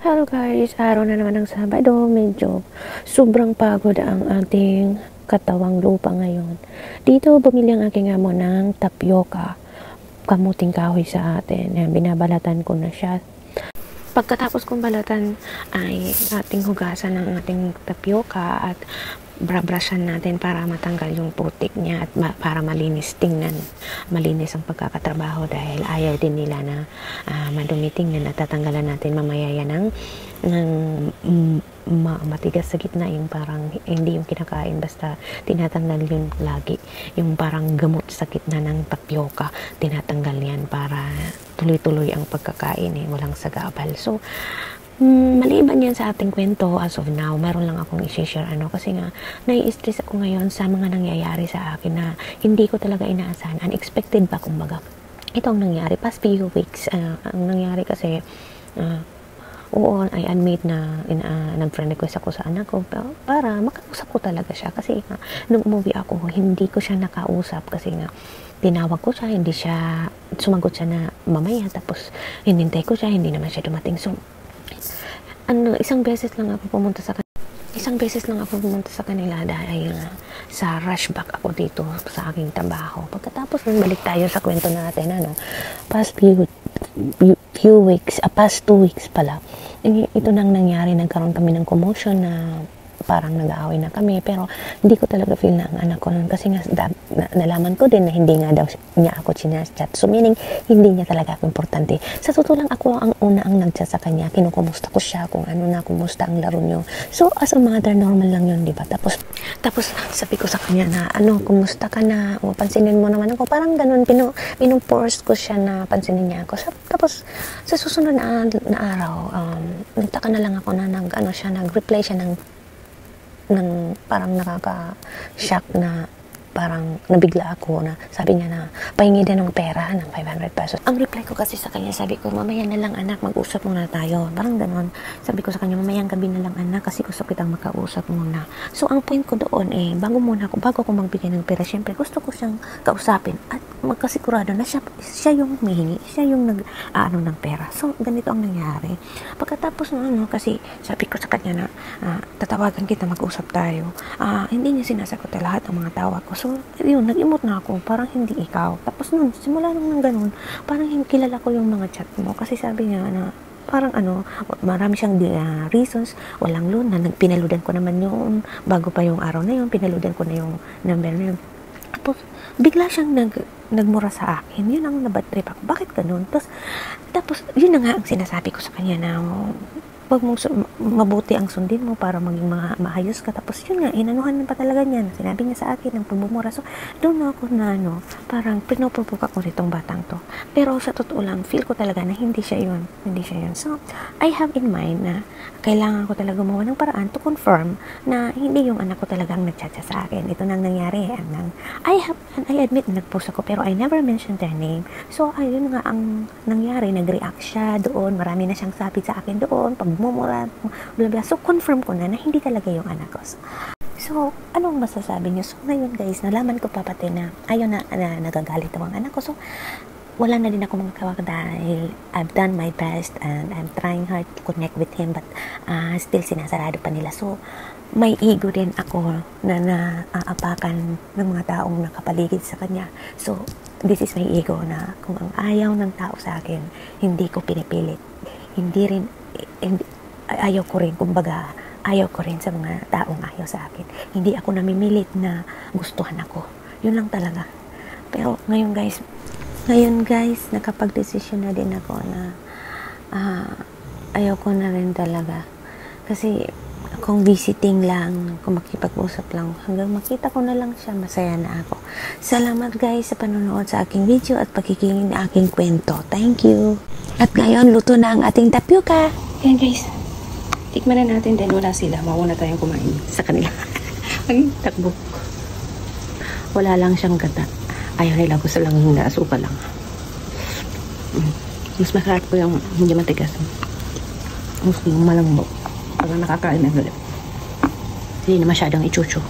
Hello guys, araw na naman ng Sabado. Medyo sobrang pagod ang ating katawang lupa ngayon. Dito bumili ang aking amo ng tapioca, kamuting kahoy sa atin. Yan, binabalatan ko na siya. Pagkatapos kong balatan ay ating hugasan ng ating tapioca at brabrasan natin para matanggal yung putik niya at para malinis tingnan. Malinis ang pagkakatrabaho dahil ayaw din nila na madumi tingnan at tatanggalan natin mamaya yan ng matigas sa gitna, yung parang hindi yung kinakain basta tinatanggal yun lagi, yung parang gamot sa gitna ng tapioca, tinatanggal yan para tuloy-tuloy ang pagkakain, walang sagabal. So maliban yan sa ating kwento, as of now meron lang akong i-share kasi nga nai-stress ako ngayon sa mga nangyayari sa akin na hindi ko talaga inaasahan, unexpected ba kumbaga. Itong nangyari past few weeks, ang nangyari kasi oo, I admit na nag-friend request ako sa anak ko para makausap ko talaga siya kasi nga, nung umuwi ako hindi ko siya nakausap kasi nga tinawag ko siya, hindi siya sumagot siya na mamaya, tapos hinintay ko siya, hindi naman siya dumating. So isang beses lang ako pumunta sa kanila dahil sa rush back ako dito sa aking trabaho. Pagkatapos balik tayo sa kwento natin, past few weeks, past 2 weeks pala, ito nang nangyari, nagkaroon kami ng commotion na parang nag-aaway na kami, pero hindi ko talaga feel na ang anak ko nun kasi nga nalaman ko din na hindi nga daw niya ako chinachat. So meaning, hindi niya talaga ako importante. Sa totoo lang, ako ang una ang nag-chat sa kanya, kinukumusta ko siya kung ano na, kumusta ang laro niyo. So as a mother, normal lang yun, di ba? Tapos sabi ko sa kanya na, kumusta ka na? O, pansinin mo naman ako. Parang ganun, pinupurse ko siya na pansinin niya ako. Tapos sa susunod na araw, nagtaka na lang ako na nag-reply siya ng parang nakaka-shock na parang nabigla ako na sabi niya na pahingi din ng pera ng 500 pesos. Ang reply ko kasi sa kanya, sabi ko, mamaya na lang anak, mag-usap muna tayo. Parang ganon. Sabi ko sa kanya, mamayang gabi na lang anak kasi gusto kitang makausap muna. So ang point ko doon bago ako magbigay ng pera, syempre gusto ko siyang kausapin at magkasigurado na siya yung humihingi, siya yung ng pera. So ganito ang nangyari. Pagkatapos kasi sabi ko sa kanya na tatawagan kita, mag-usap tayo. Hindi niya sinasagot lahat ng mga tawag ko. So, yun, nag-emote na ako, parang hindi ikaw. Tapos simula nang ganun, parang kilala ko yung mga chat mo. Kasi sabi niya na, parang marami siyang reasons, walang loan, na pinaludan ko naman yung, bago pa yung araw na yun, pinaludan ko na yung number na yun. Tapos, bigla siyang nagmura sa akin. Yun ang nabad trip ako. Bakit ganun? Tapos, yun na nga ang sinasabi ko sa kanya na, pag mabuti ang sundin mo para maging maayos ka. Tapos yun nga, inanuhan pa talaga niya. Sinabi niya sa akin ng pagbumura. So, doon ako na parang pinopropok ako nitong batang to. Pero sa totoo lang, feel ko talaga na hindi siya yun. So, I have in mind na kailangan ko talaga gumawa ng paraan to confirm na hindi yung anak ko talagang nag-chat sa akin. Ito nang nangyari. I admit na nag-post ako pero I never mentioned their name. So, ayun nga ang nangyari. Nag-react siya doon. Marami na siyang sabi sa akin doon. Pagmumura. So, confirm ko na hindi talaga yung anak ko. So, anong masasabi niyo? So, ngayon guys, nalaman ko pa pati na ayaw na nagagalit ang anak ko. So, wala na din ako magkawag dahil I've done my best and I'm trying hard to connect with him but still sinasarado pa nila. So, may ego din ako na naaapakan ng mga taong nakapaligid sa kanya. So, this is my ego na kung ang ayaw ng tao sa akin, hindi ko pinipilit. Ayaw ko rin, kumbaga, ayaw ko rin sa mga taong ayaw sa akin. Hindi ako namimilit na gustuhan ako. Yun lang talaga. Pero ngayon guys, nakapag-desisyon na din ako na ayaw ko na rin talaga. Kasi kung visiting lang, kung makipag-usap lang, hanggang makita ko na lang siya, masaya na ako. Salamat guys sa panonood sa aking video at pagkikinig na aking kwento. Thank you! At ngayon, luto na ang ating tapioca. Yan guys, tikman na natin din. Wala sila, mauna tayong kumain sa kanila. Ang takbo. Wala lang siyang gata. Ayaw nila, gusto lang yung naasuka lang. Mas masarap po yung hindi matigas. Mas yung malambot. Pag nakakain na galit. Hindi na masyadong ichucho.